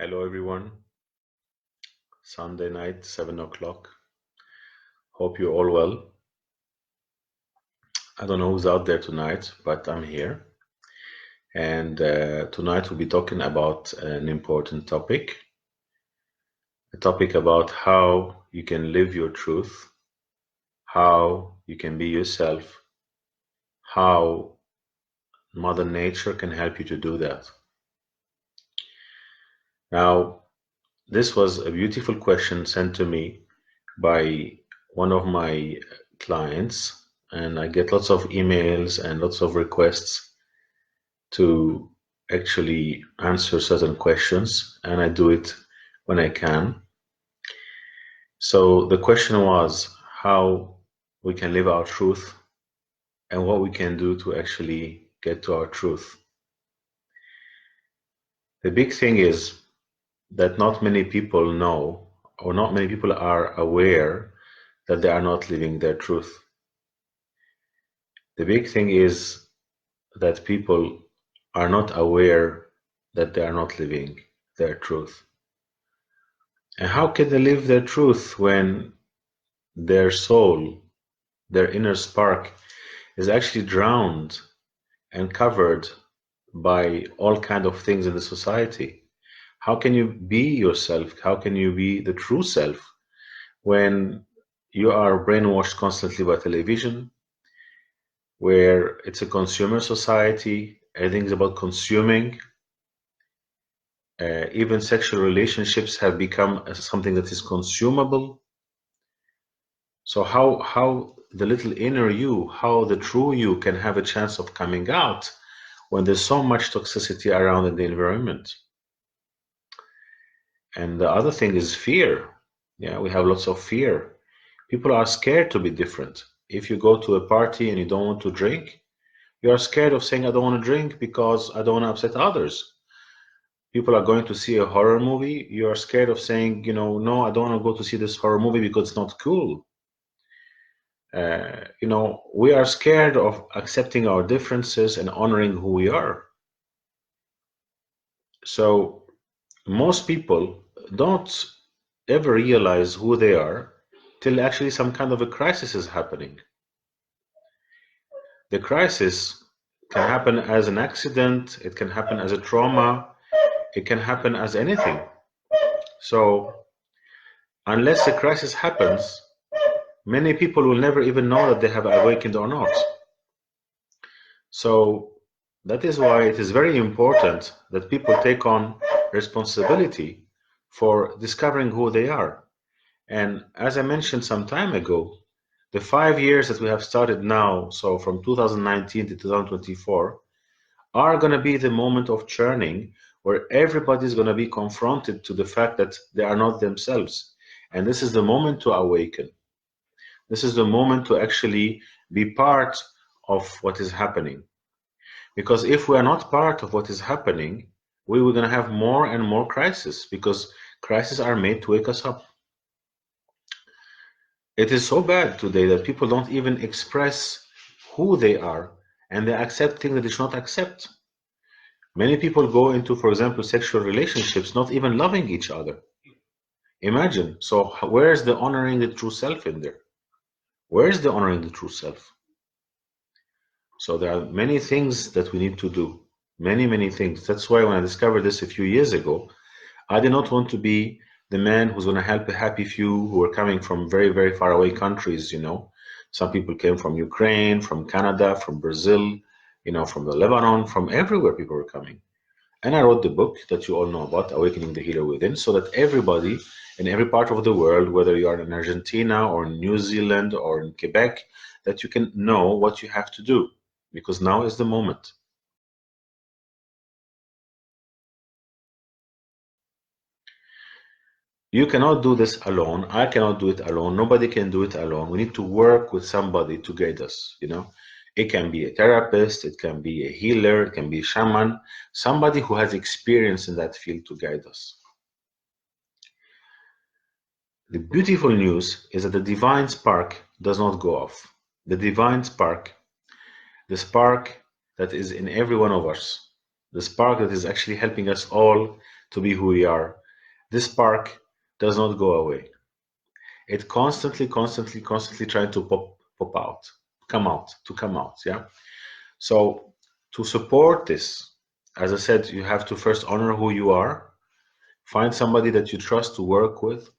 Hello everyone. Sunday night, 7 o'clock. Hope you're all well. I don't know who's out there tonight, but I'm here. And tonight we'll be talking about an important topic. A topic about how you can live your truth, how you can be yourself, how Mother Nature can help you to do that. Now, this was a beautiful question sent to me by one of my clients, and I get lots of emails and lots of requests to actually answer certain questions, and I do it when I can. So the question was how we can live our truth and what we can do to actually get to our truth. The big thing is that not many people know, or not many people are aware that they are not living their truth. The big thing is that people are not aware that they are not living their truth. And how can they live their truth when their soul, their inner spark, is actually drowned and covered by all kinds of things in the society? How can you be yourself? How can you be the true self when you are brainwashed constantly by television, where it's a consumer society, everything is about consuming? Even sexual relationships have become something that is consumable. So how the little inner you, how the true you can have a chance of coming out when there's so much toxicity around in the environment? And the other thing is fear. Yeah, we have lots of fear. People are scared to be different. If you go to a party and you don't want to drink, you are scared of saying, I don't want to drink because I don't want to upset others. People are going to see a horror movie. You are scared of saying, no, I don't want to go to see this horror movie because it's not cool. We are scared of accepting our differences and honoring who we are. So most people don't ever realize who they are till actually some kind of a crisis is happening. The crisis can happen as an accident, it can happen as a trauma, it can happen as anything. So unless a crisis happens, many people will never even know that they have awakened or not. So that is why it is very important that people take on responsibility for discovering who they are. And as I mentioned some time ago, the 5 years that we have started now, so from 2019 to 2024, are going to be the moment of churning where everybody is going to be confronted to the fact that they are not themselves. And this is the moment to awaken. This is the moment to actually be part of what is happening. Because if we are not part of what is happening, we are going to have more and more crises, because crises are made to wake us up. It is so bad today that people don't even express who they are, and they accept things that they should not accept. Many people go into, for example, sexual relationships not even loving each other. Imagine. So where's the honoring the true self in there? Where's the honoring the true self? So there are many things that we need to do. Many, many things. That's why when I discovered this a few years ago, I did not want to be the man who's going to help a happy few who are coming from very, very far away countries, Some people came from Ukraine, from Canada, from Brazil, from the Lebanon, from everywhere people were coming. And I wrote the book that you all know about, Awakening the Healer Within, so that everybody in every part of the world, whether you are in Argentina or in New Zealand or in Quebec, that you can know what you have to do, because now is the moment. You cannot do this alone. I cannot do it alone. Nobody can do it alone. We need to work with somebody to guide us, It can be a therapist, it can be a healer, it can be a shaman, somebody who has experience in that field to guide us. The beautiful news is that the divine spark does not go off. The divine spark, the spark that is in every one of us, the spark that is actually helping us all to be who we are. This spark does not go away. It constantly trying to pop out, come out. Yeah. So to support this, as I said, you have to first honor who you are, find somebody that you trust to work with,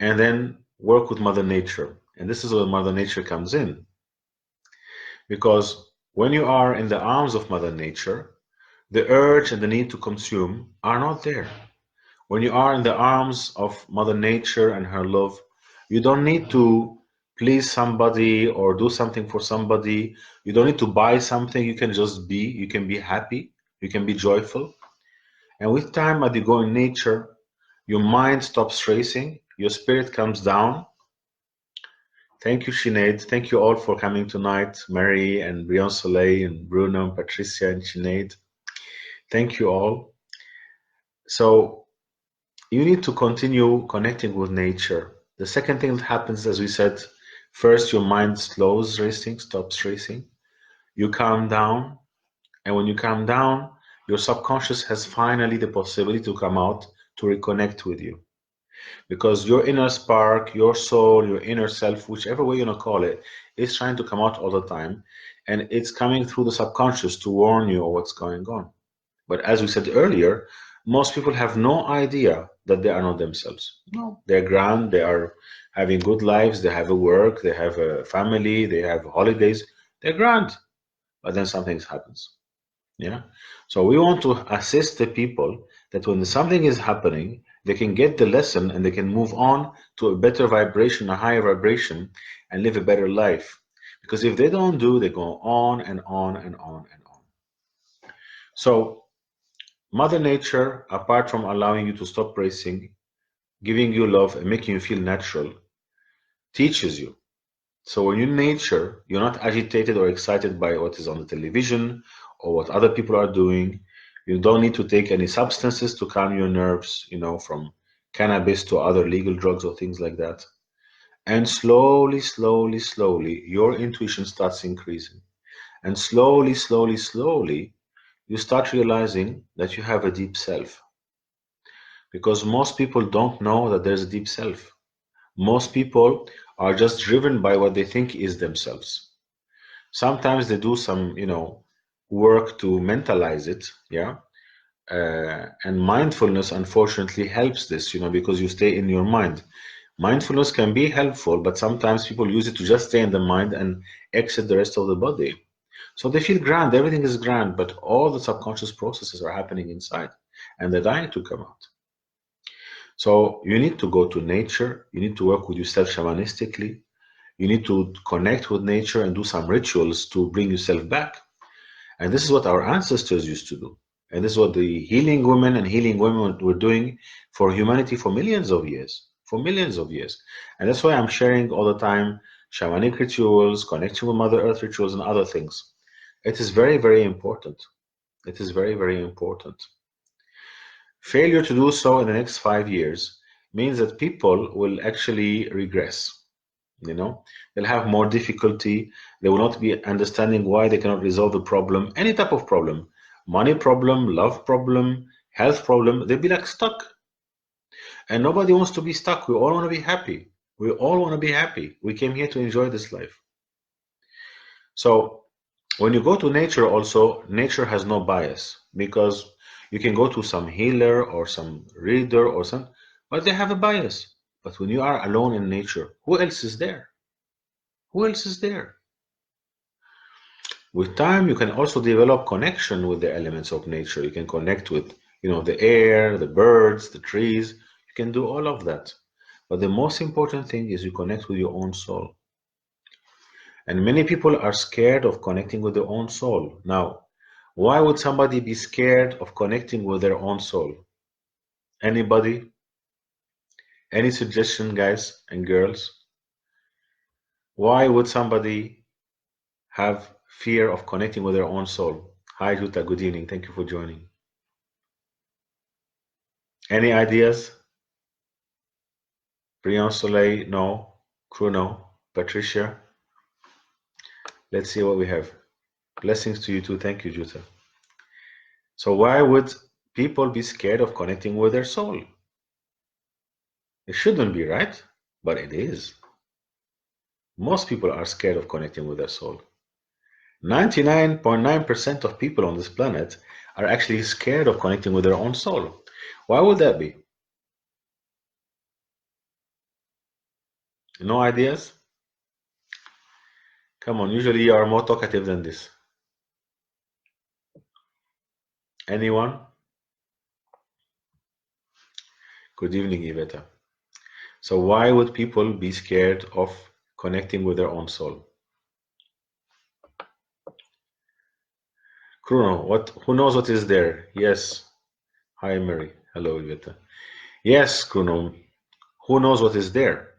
and then work with Mother Nature. And this is where Mother Nature comes in. Because when you are in the arms of Mother Nature, the urge and the need to consume are not there. When you are in the arms of Mother Nature and her love, you don't need to please somebody or do something for somebody. You don't need to buy something. You can just be. You can be happy. You can be joyful. And with time, as you go in nature, your mind stops racing. Your spirit comes down. Thank you, Sinead. Thank you all for coming tonight. Mary and Brian Soleil and Bruno and Patricia and Sinead. Thank you all. So you need to continue connecting with nature. The second thing that happens, as we said, first your mind slows racing, stops racing. You calm down, and when you calm down, your subconscious has finally the possibility to come out to reconnect with you. Because your inner spark, your soul, your inner self, whichever way you want to call it, is trying to come out all the time. And it's coming through the subconscious to warn you of what's going on. But as we said earlier, most people have no idea that they are not themselves. No, they're grand, they are having good lives, they have a work, they have a family, they have holidays, they're grand. But then something happens. Yeah. So we want to assist the people that when something is happening, they can get the lesson and they can move on to a better vibration, a higher vibration, and live a better life. Because if they don't do, they go on and on and on and on. So Mother Nature, apart from allowing you to stop racing, giving you love and making you feel natural, teaches you. So when you're in nature, you're not agitated or excited by what is on the television or what other people are doing. You don't need to take any substances to calm your nerves, from cannabis to other legal drugs or things like that. And slowly, your intuition starts increasing. And slowly, you start realizing that you have a deep self. Because most people don't know that there's a deep self. Most people are just driven by what they think is themselves. Sometimes they do some, work to mentalize it, yeah. And mindfulness, unfortunately, helps this, because you stay in your mind. Mindfulness can be helpful, but sometimes people use it to just stay in the mind and exit the rest of the body. So they feel grand, everything is grand, but all the subconscious processes are happening inside, and they're dying to come out. So you need to go to nature, you need to work with yourself shamanistically, you need to connect with nature and do some rituals to bring yourself back. And this is what our ancestors used to do. And this is what the healing women and healing women were doing for humanity for millions of years. For millions of years. And that's why I'm sharing all the time shamanic rituals, connection with Mother Earth rituals, and other things. It is very, very important. It is very, very important. Failure to do so in the next 5 years means that people will actually regress. They'll have more difficulty. They will not be understanding why they cannot resolve the problem, any type of problem, money problem, love problem, health problem. They'll be like stuck. And nobody wants to be stuck. We all want to be happy. We all want to be happy. We came here to enjoy this life. So when you go to nature also, nature has no bias because you can go to some healer or some reader or some, but they have a bias. But when you are alone in nature, who else is there? Who else is there? With time, you can also develop connection with the elements of nature. You can connect with, the air, the birds, the trees. You can do all of that. But the most important thing is you connect with your own soul. And many people are scared of connecting with their own soul. Now, why would somebody be scared of connecting with their own soul? Anybody? Any suggestion, guys and girls? Why would somebody have fear of connecting with their own soul? Hi, Juta. Good evening. Thank you for joining. Any ideas? Brian Soleil, no. Bruno, Patricia. Let's see what we have. Blessings to you too. Thank you, Juta. So why would people be scared of connecting with their soul? It shouldn't be, right? But it is. Most people are scared of connecting with their soul. 99.9% of people on this planet are actually scared of connecting with their own soul. Why would that be? No ideas? Come on, usually you are more talkative than this. Anyone? Good evening, Iveta. So why would people be scared of connecting with their own soul? Bruno, who knows what is there? Yes. Hi, Mary. Hello, Iveta. Yes, Bruno. Who knows what is there?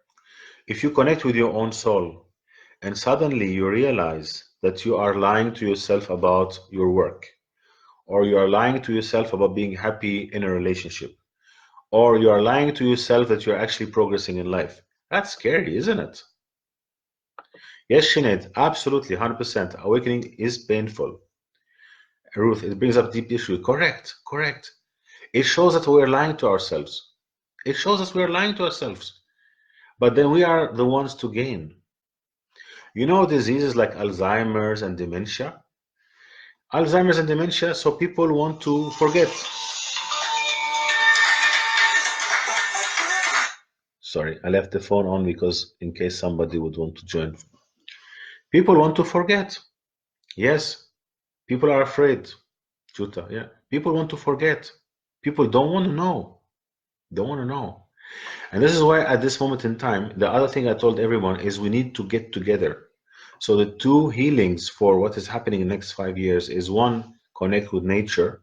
If you connect with your own soul and suddenly you realize that you are lying to yourself about your work, or you are lying to yourself about being happy in a relationship, or you are lying to yourself that you're actually progressing in life, that's scary, isn't it? Yes, Sinead, absolutely, 100%. Awakening is painful. Ruth, it brings up deep issue. Correct, correct. It shows that we're lying to ourselves. It shows us we're lying to ourselves. But then we are the ones to gain. You know, diseases like Alzheimer's and dementia? Alzheimer's and dementia, so people want to forget. Sorry, I left the phone on because in case somebody would want to join. People want to forget. Yes, people are afraid. Juta, yeah. People want to forget. People don't want to know. Don't want to know. And this is why at this moment in time, the other thing I told everyone is we need to get together. So the two healings for what is happening in the next 5 years is one, connect with nature,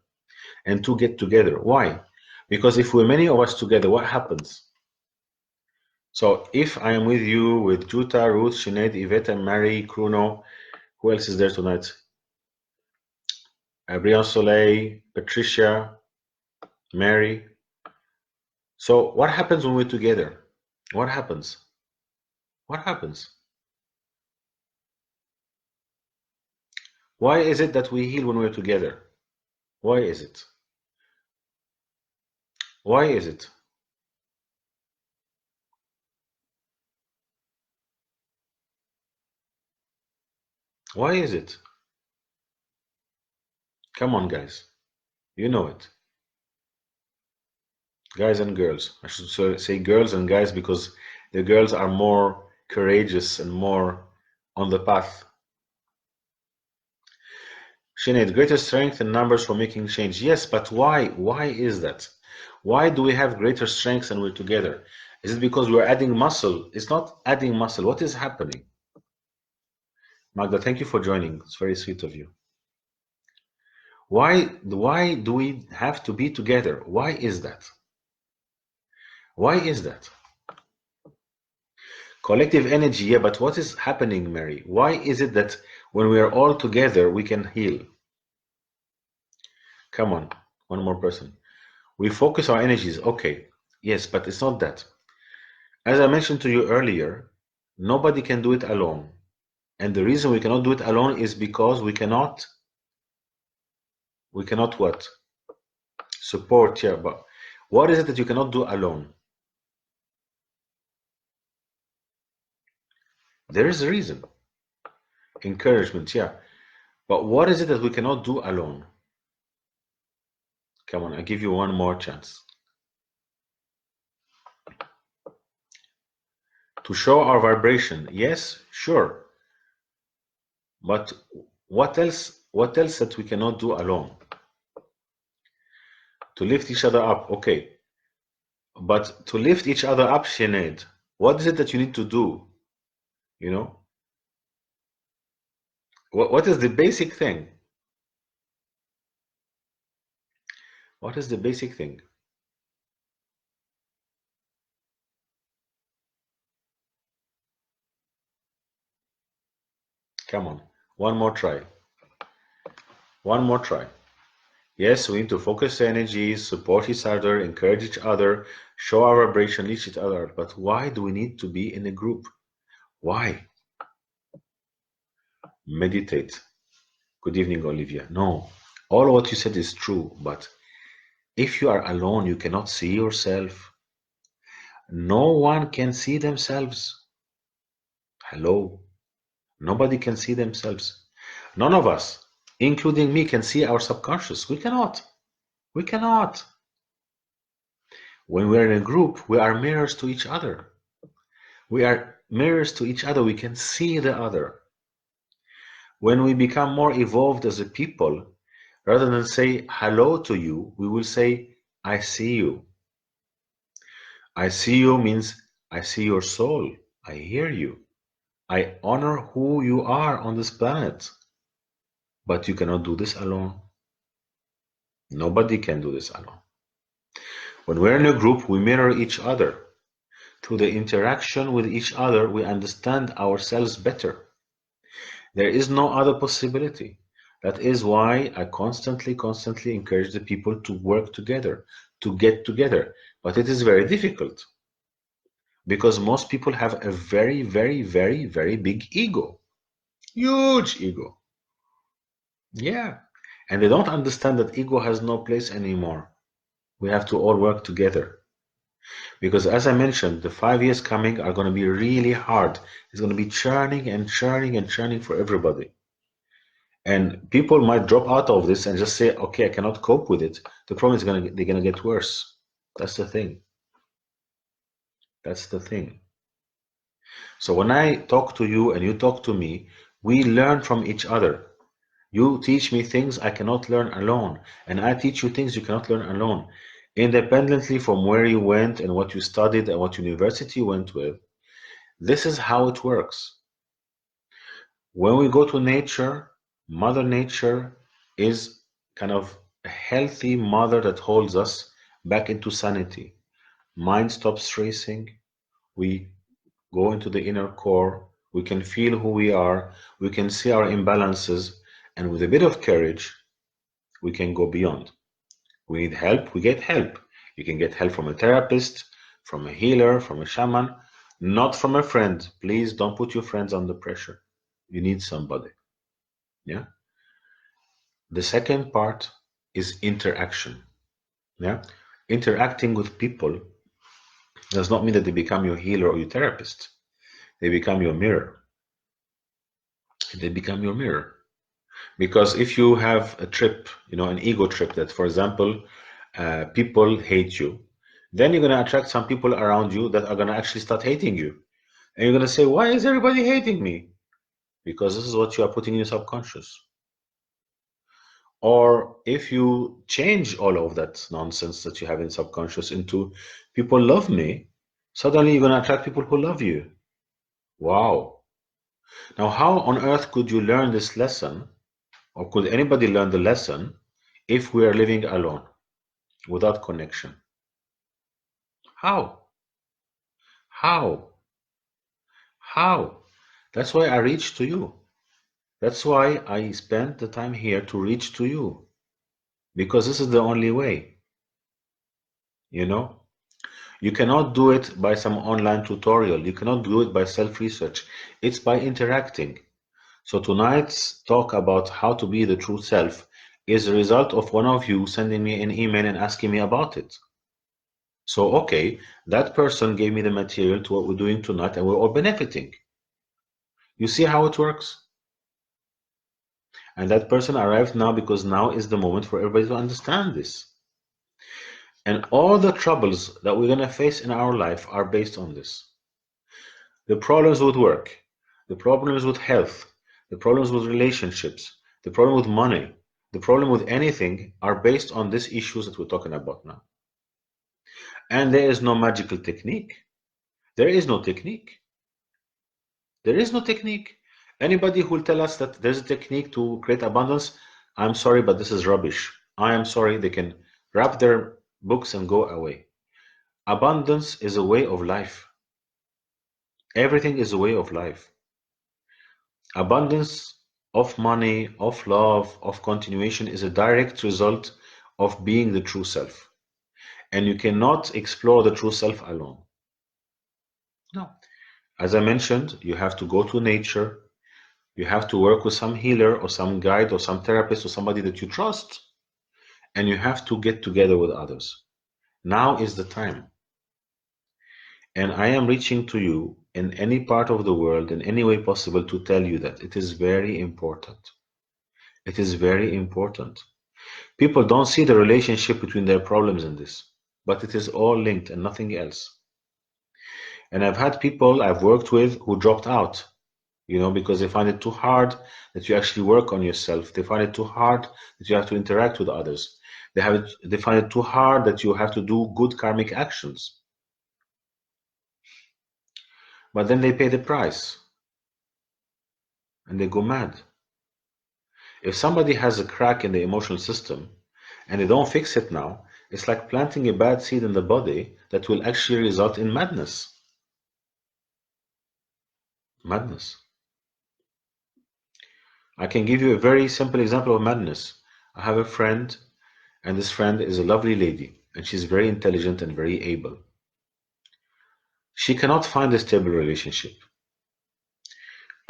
and two, get together. Why? Because if we're many of us together, what happens? So if I am with you, with Juta, Ruth, Sinead, Yvette, and Mary, Kruno, who else is there tonight? Brian Soleil, Patricia, Mary. So what happens when we're together? What happens? What happens? Why is it that we heal when we're together? Why is it? Why is it? Why is it? Come on, guys. You know it. Guys and girls. I should say girls and guys because the girls are more courageous and more on the path. Sinead, greater strength in numbers for making change. Yes, but why? Why is that? Why do we have greater strength when we're together? Is it because we're adding muscle? It's not adding muscle. What is happening? Magda, thank you for joining. It's very sweet of you. Why do we have to be together? Why is that? Why is that? Collective energy, yeah, but what is happening, Mary? Why is it that when we are all together, we can heal? Come on, one more person. We focus our energies. Okay, yes, but it's not that. As I mentioned to you earlier, nobody can do it alone. And the reason we cannot do it alone is because we cannot what? Support, yeah, but what is it that you cannot do alone? There is a reason. Encouragement, yeah. But what is it that we cannot do alone? Come on, I give you one more chance. To show our vibration, yes, sure. But what else that we cannot do alone? To lift each other up, okay. But to lift each other up, Sinead, what is it that you need to do? You know? What is the basic thing? What is the basic thing? Come on, one more try. One more try. Yes, we need to focus energies, support each other, encourage each other, show our vibration, reach each other. But why do we need to be in a group? Why? Meditate. Good evening, Olivia. No, all what you said is true, but If you are alone, you cannot see yourself. No one can see themselves. Hello. Nobody can see themselves. None of us, including me, can see our subconscious. We cannot. We cannot. When we're in a group, we are mirrors to each other. We are mirrors to each other. We can see the other. When we become more evolved as a people, rather than say hello to you, we will say, I see you. I see you means I see your soul. I hear you. I honor who you are on this planet. But you cannot do this alone. Nobody can do this alone. When we're in a group, we mirror each other. Through the interaction with each other, we understand ourselves better. There is no other possibility. That is why I constantly encourage the people to work together, to get together. But it is very difficult because most people have a very, very, very, very big ego. Huge ego. Yeah. And they don't understand that ego has no place anymore. We have to all work together. Because as I mentioned, the 5 years coming are going to be really hard. It's going to be churning and churning and churning for everybody. And people might drop out of this and just say, okay, I cannot cope with it. The problem is they're going to get worse. That's the thing. That's the thing. So when I talk to you and you talk to me, we learn from each other. You teach me things I cannot learn alone, and I teach you things you cannot learn alone. Independently from where you went and what you studied and what university you went with, this is how it works. When we go to nature, Mother Nature is kind of a healthy mother that holds us back into sanity. Mind stops racing. We go into the inner core. We can feel who we are. We can see our imbalances. And with a bit of courage, we can go beyond. We need help, we get help. You can get help from a therapist, from a healer, from a shaman, not from a friend. Please don't put your friends under pressure. You need somebody. Yeah. The second part is interaction. Yeah. Interacting with people does not mean that they become your healer or your therapist. They become your mirror. They become your mirror. Because if you have a trip, an ego trip that, for example, people hate you, then you're going to attract some people around you that are going to actually start hating you. And you're going to say, why is everybody hating me? Because this is what you are putting in your subconscious. Or if you change all of that nonsense that you have in subconscious into people love me, suddenly you're going to attract people who love you. Wow. Now, how on earth could you learn this lesson, or could anybody learn the lesson if we are living alone without connection? How? How? How? That's why I reach to you. That's why I spend the time here to reach to you. Because this is the only way. You cannot do it by some online tutorial. You cannot do it by self-research. It's by interacting. So tonight's talk about how to be the true self is a result of one of you sending me an email and asking me about it. So, okay, that person gave me the material to what we're doing tonight, and we're all benefiting. You see how it works? And that person arrived now because now is the moment for everybody to understand this. And all the troubles that we're going to face in our life are based on this. The problems with work, the problems with health, the problems with relationships, the problem with money, the problem with anything are based on these issues that we're talking about now. And there is no magical technique. There is no technique. There is no technique. Anybody who will tell us that there's a technique to create abundance, I'm sorry, but this is rubbish. I am sorry, they can wrap their books and go away. Abundance is a way of life. Everything is a way of life. Abundance of money, of love, of continuation is a direct result of being the true self. And you cannot explore the true self alone. No. As I mentioned, you have to go to nature. You have to work with some healer or some guide or some therapist or somebody that you trust. and you have to get together with others. Now is the time. And I am reaching to you in any part of the world, in any way possible, to tell you that it is very important. It is very important. People don't see the relationship between their problems in this, but it is all linked and nothing else. And I've had people I've worked with who dropped out, because they find it too hard that you actually work on yourself. They find it too hard that you have to interact with others. They find it too hard that you have to do good karmic actions. But then they pay the price and they go mad. If somebody has a crack in the emotional system and they don't fix it now, it's like planting a bad seed in the body that will actually result in madness. Madness. I can give you a very simple example of madness. I have a friend, and this friend is a lovely lady, and she's very intelligent and very able. She cannot find a stable relationship.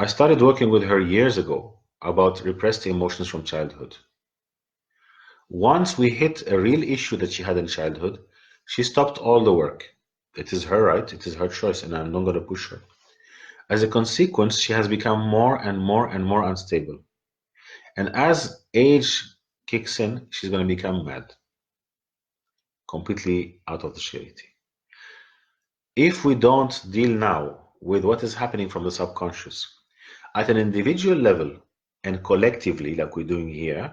I started working with her years ago about repressed emotions from childhood. Once we hit a real issue that she had in childhood, she stopped all the work. It is her right, it is her choice, and I'm not going to push her. As a consequence, she has become more and more and more unstable. And as age kicks in, she's going to become mad, completely out of the reality. If we don't deal now with what is happening from the subconscious at an individual level and collectively, like we're doing here,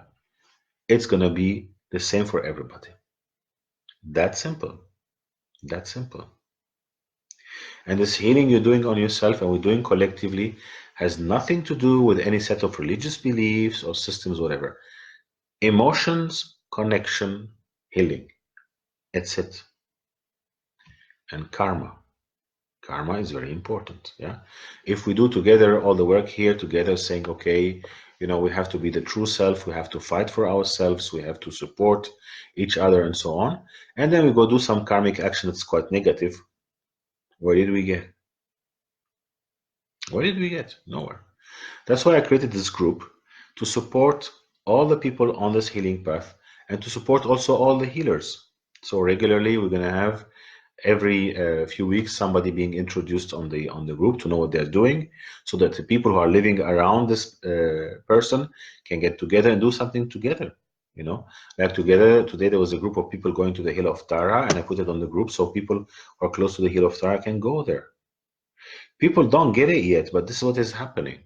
it's going to be the same for everybody. That simple. That simple. And this healing you're doing on yourself and we're doing collectively has nothing to do with any set of religious beliefs or systems, whatever. Emotions, connection, healing. That's it. And karma. Karma is very important. Yeah. If we do together all the work here together, saying, okay, we have to be the true self, we have to fight for ourselves, we have to support each other and so on. And then we go do some karmic action that's quite negative. Where did we get? Where did we get? Nowhere. That's why I created this group to support all the people on this healing path and to support also all the healers. So regularly we're going to have every few weeks somebody being introduced on the group to know what they're doing, so that the people who are living around this person can get together and do something together. Like together today there was a group of people going to the hill of Tara, and I put it on the group so people who are close to the hill of Tara can go there. People don't get it yet, but this is what is happening.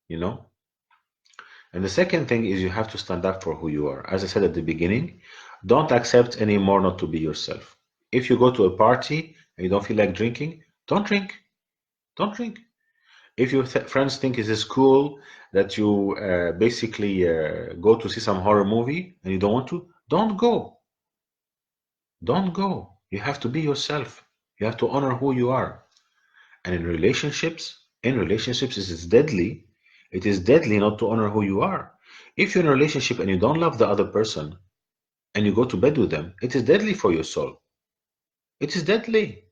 And the second thing is you have to stand up for who you are. As I said at the beginning, don't accept anymore not to be yourself. If you go to a party and you don't feel like drinking, don't drink. Don't drink. If your friends think it is cool that you basically go to see some horror movie and you don't want to, don't go. Don't go. You have to be yourself. You have to honor who you are. And in relationships, it is deadly. It is deadly not to honor who you are. If you're in a relationship and you don't love the other person and you go to bed with them, it is deadly for your soul. It is deadly.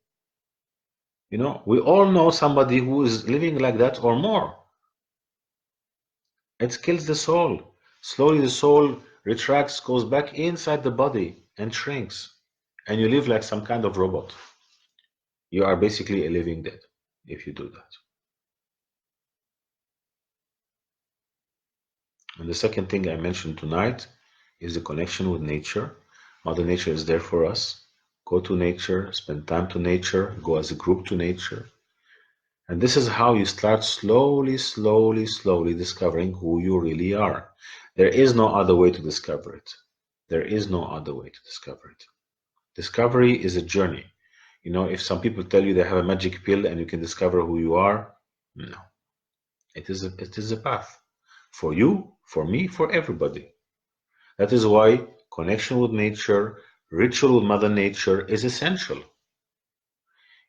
We all know somebody who is living like that or more. It kills the soul. Slowly the soul retracts, goes back inside the body and shrinks. And you live like some kind of robot. You are basically a living dead if you do that. And the second thing I mentioned tonight is the connection with nature. Mother Nature is there for us. Go to nature, spend time to nature, go as a group to nature. And this is how you start slowly, slowly, slowly discovering who you really are. There is no other way to discover it. There is no other way to discover it. Discovery is a journey. If some people tell you they have a magic pill and you can discover who you are, no. It is a path. For you, for me, for everybody. That is why connection with nature, ritual with Mother Nature is essential.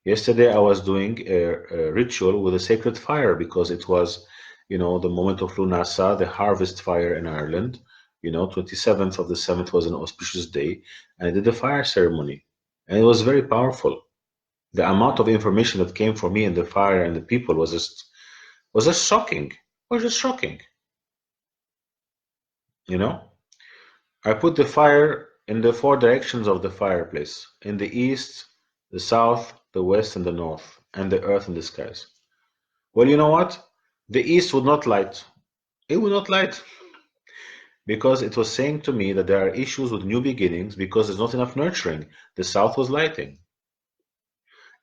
Yesterday I was doing a ritual with a sacred fire because it was, the moment of Lunasa, the harvest fire in Ireland. 27th of the 7th was an auspicious day, and I did a fire ceremony, and it was very powerful. The amount of information that came for me and the fire and the people was just shocking. It was just shocking. I put the fire in the four directions of the fireplace, in the east, the south, the west, and the north, and the earth and the skies. Well, you know what? The east would not light. It would not light because it was saying to me that there are issues with new beginnings because there's not enough nurturing. The south was lighting.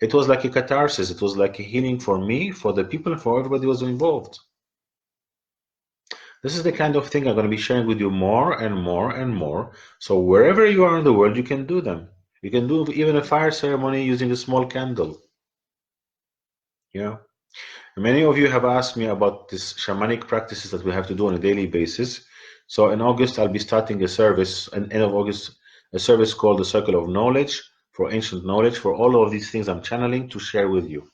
It was like a catharsis. It was like a healing for me, for the people, and for everybody who was involved. This is the kind of thing I'm going to be sharing with you more and more and more. So wherever you are in the world, you can do them. You can do even a fire ceremony using a small candle. Yeah. Many of you have asked me about these shamanic practices that we have to do on a daily basis. So in August, I'll be starting a service, at the end of August, a service called the Circle of Knowledge for ancient knowledge for all of these things I'm channeling to share with you.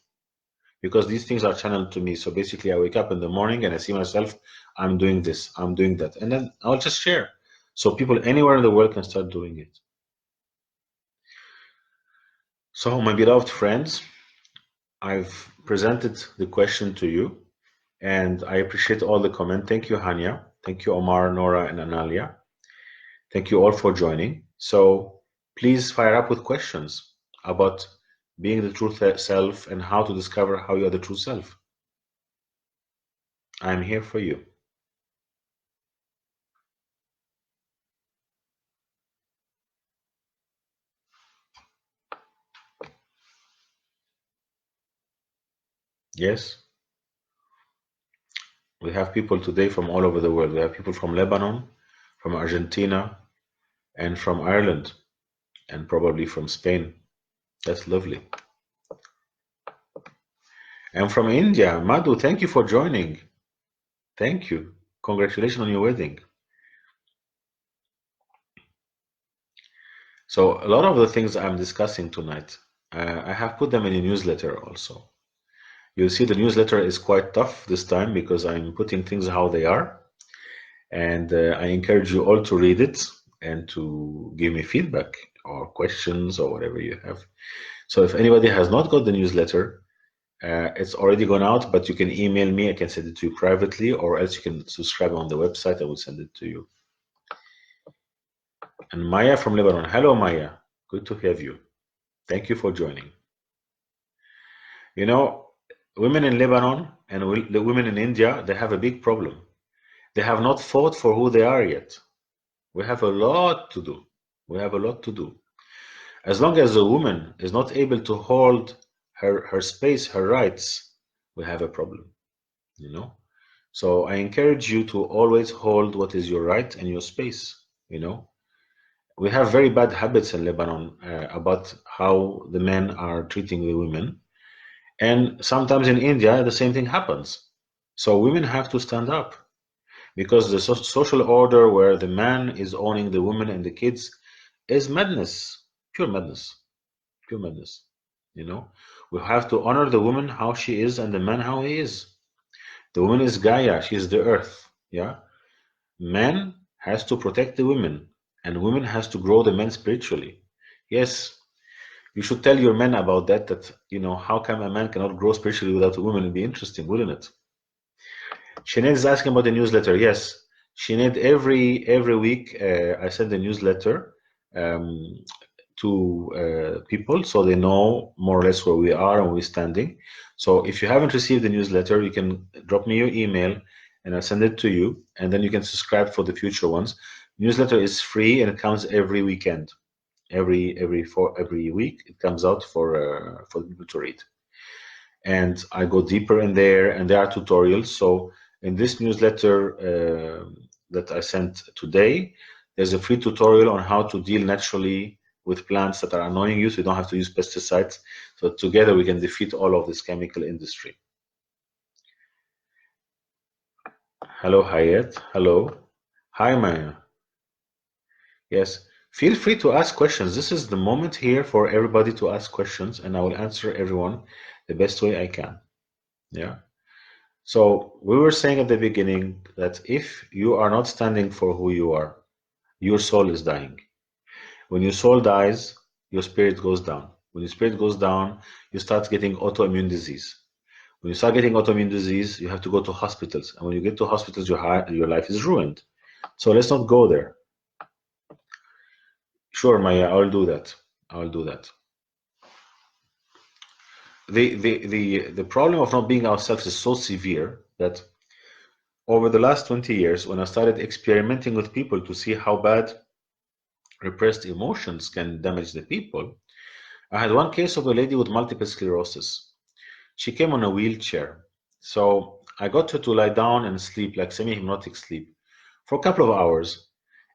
Because these things are channeled to me. So basically, I wake up in the morning and I see myself, I'm doing this, I'm doing that. And then I'll just share. So people anywhere in the world can start doing it. So, my beloved friends, I've presented the question to you. And I appreciate all the comment. Thank you, Hania. Thank you, Omar, Nora, and Analia. Thank you all for joining. So please fire up with questions about being the true self and how to discover how you are the true self. I'm here for you. Yes, we have people today from all over the world. We have people from Lebanon, from Argentina, and from Ireland, and probably from Spain. That's lovely. And from India, Madhu, thank you for joining. Thank you. Congratulations on your wedding. So a lot of the things I'm discussing tonight, I have put them in a newsletter also. You'll see the newsletter is quite tough this time because I'm putting things how they are. And I encourage you all to read it and to give me feedback or questions or whatever you have. So if anybody has not got the newsletter, it's already gone out, but you can email me. I can send it to you privately, or else you can subscribe on the website. I will send it to you. And Maya from Lebanon. Hello, Maya. Good to have you. Thank you for joining. You know, women in Lebanon and the women in India, they have a big problem. They have not fought for who they are yet. We have a lot to do. We have a lot to do. As long as a woman is not able to hold her space, her rights, we have a problem, you know? So I encourage you to always hold what is your right and your space, you know? We have very bad habits in Lebanon about how the men are treating the women. And sometimes in India, the same thing happens. So women have to stand up because the social order where the man is owning the woman and the kids is madness, pure madness, pure madness. You know, we have to honor the woman how she is and the man how he is. The woman is Gaia, she is the earth. Yeah, man has to protect the women, and women has to grow the men spiritually. Yes, you should tell your men about that. That you know, how come a man cannot grow spiritually without a woman? It'd be interesting, wouldn't it? Sinead is asking about the newsletter. Yes, Sinead, every week I send a newsletter um, to people so they know more or less where we are and where we're standing. So if you haven't received the newsletter, you can drop me your email and I'll send it to you, and then you can subscribe for the future ones. Newsletter is free and it comes every weekend, every week it comes out for people to read. And I go deeper in there, and there are tutorials. So in this newsletter that I sent today, there's a free tutorial on how to deal naturally with plants that are annoying you, so you don't have to use pesticides. So together we can defeat all of this chemical industry. Hello, Hayat. Hello. Hi, Maya. Yes. Feel free to ask questions. This is the moment here for everybody to ask questions, and I will answer everyone the best way I can. Yeah. So we were saying at the beginning that if you are not standing for who you are, your soul is dying. When your soul dies, your spirit goes down. When your spirit goes down, you start getting autoimmune disease. When you start getting autoimmune disease, you have to go to hospitals. And when you get to hospitals, your life is ruined. So let's not go there. Sure, Maya, I will do that. I will do that. The problem of not being ourselves is so severe that over the last 20 years, when I started experimenting with people to see how bad repressed emotions can damage the people, I had one case of a lady with multiple sclerosis. She came on a wheelchair. So I got her to lie down and sleep, like semi-hypnotic sleep, for a couple of hours.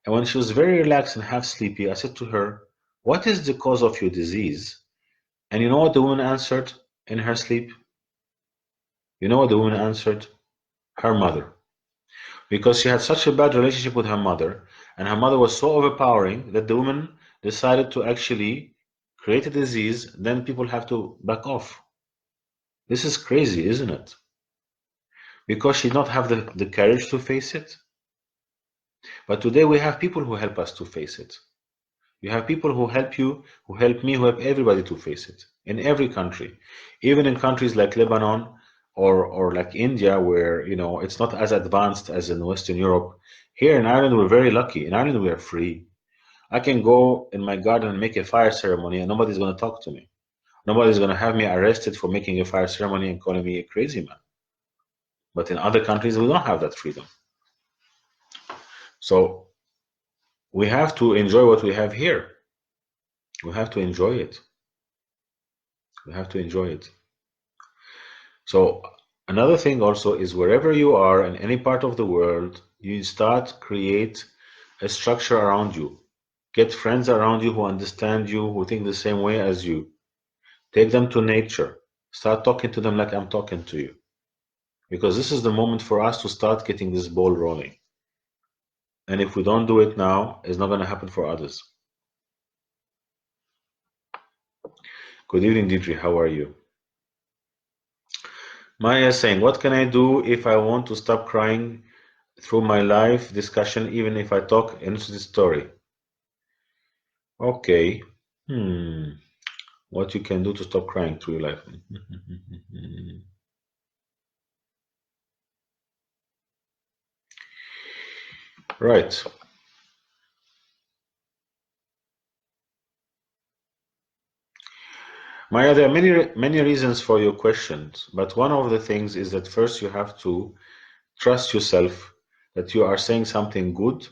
And when she was very relaxed and half sleepy, I said to her, "What is the cause of your disease?" And you know what the woman answered in her sleep? You know what the woman answered? Her mother. Because she had such a bad relationship with her mother, and her mother was so overpowering that the woman decided to actually create a disease, then people have to back off. This is crazy, isn't it? Because she did not have the courage to face it. But today we have people who help us to face it. You have people who help you, who help me, who help everybody to face it in every country, even in countries like Lebanon or like India, where it's not as advanced as in Western Europe. Here in Ireland, we're very lucky. In Ireland, we are free. I can go in my garden and make a fire ceremony, and nobody's going to talk to me. Nobody's going to have me arrested for making a fire ceremony and calling me a crazy man. But in other countries, we don't have that freedom. So we have to enjoy what we have here. We have to enjoy it. We have to enjoy it. So another thing also is wherever you are in any part of the world, you start create a structure around you. Get friends around you who understand you, who think the same way as you. Take them to nature. Start talking to them like I'm talking to you. Because this is the moment for us to start getting this ball rolling. And if we don't do it now, it's not going to happen for others. Good evening, Deidre. How are you? Maya is saying, what can I do if I want to stop crying through my life discussion, even if I talk into the story? Okay. What you can do to stop crying through your life? Right. Maya, there are many reasons for your questions, but one of the things is that first you have to trust yourself that you are saying something good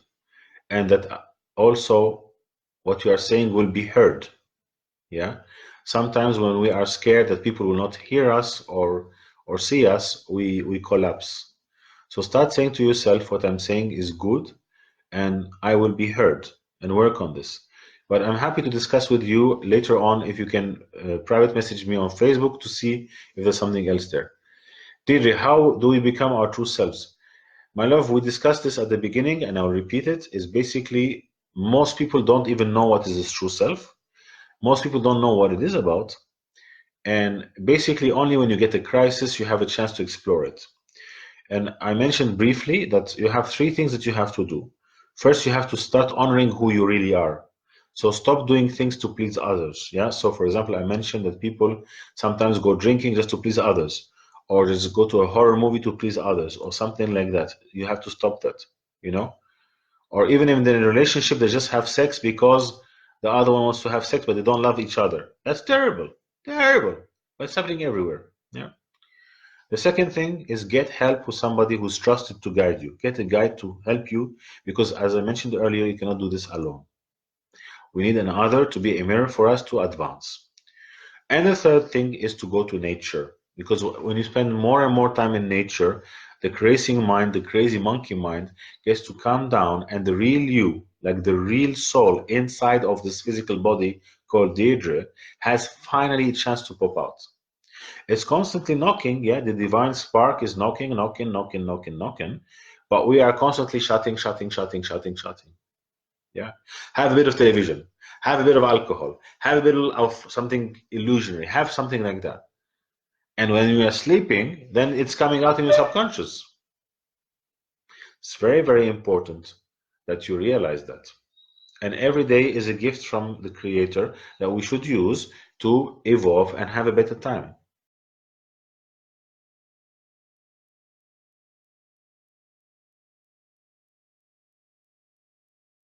and that also what you are saying will be heard. Yeah. Sometimes when we are scared that people will not hear us or see us, we collapse. So start saying to yourself, what I'm saying is good and I will be heard, and work on this. But I'm happy to discuss with you later on if you can private message me on Facebook to see if there's something else there. Deirdre, how do we become our true selves? My love, we discussed this at the beginning and I'll repeat it, is basically most people don't even know what is this true self. Most people don't know what it is about. And basically only when you get a crisis, you have a chance to explore it. And I mentioned briefly that you have three things that you have to do. First, you have to start honoring who you really are. So stop doing things to please others. Yeah. So for example, I mentioned that people sometimes go drinking just to please others, or just go to a horror movie to please others, or something like that. You have to stop that, you know? Or even in a relationship, they just have sex because the other one wants to have sex, but they don't love each other. That's terrible. Terrible. But it's happening everywhere. Yeah. The second thing is get help with somebody who's trusted to guide you. Get a guide to help you because, as I mentioned earlier, you cannot do this alone. We need another to be a mirror for us to advance. And the third thing is to go to nature because when you spend more and more time in nature, the crazy mind, the crazy monkey mind, gets to calm down, and the real you, like the real soul inside of this physical body called Deirdre, has finally a chance to pop out. It's constantly knocking. Yeah, the divine spark is knocking, knocking, knocking, knocking, knocking. But we are constantly shutting, shutting, shutting, shutting, shutting. Yeah. Have a bit of television, have a bit of alcohol, have a bit of something illusionary, have something like that. And when you are sleeping, then it's coming out in your subconscious. It's very, very important that you realize that. And every day is a gift from the Creator that we should use to evolve and have a better time.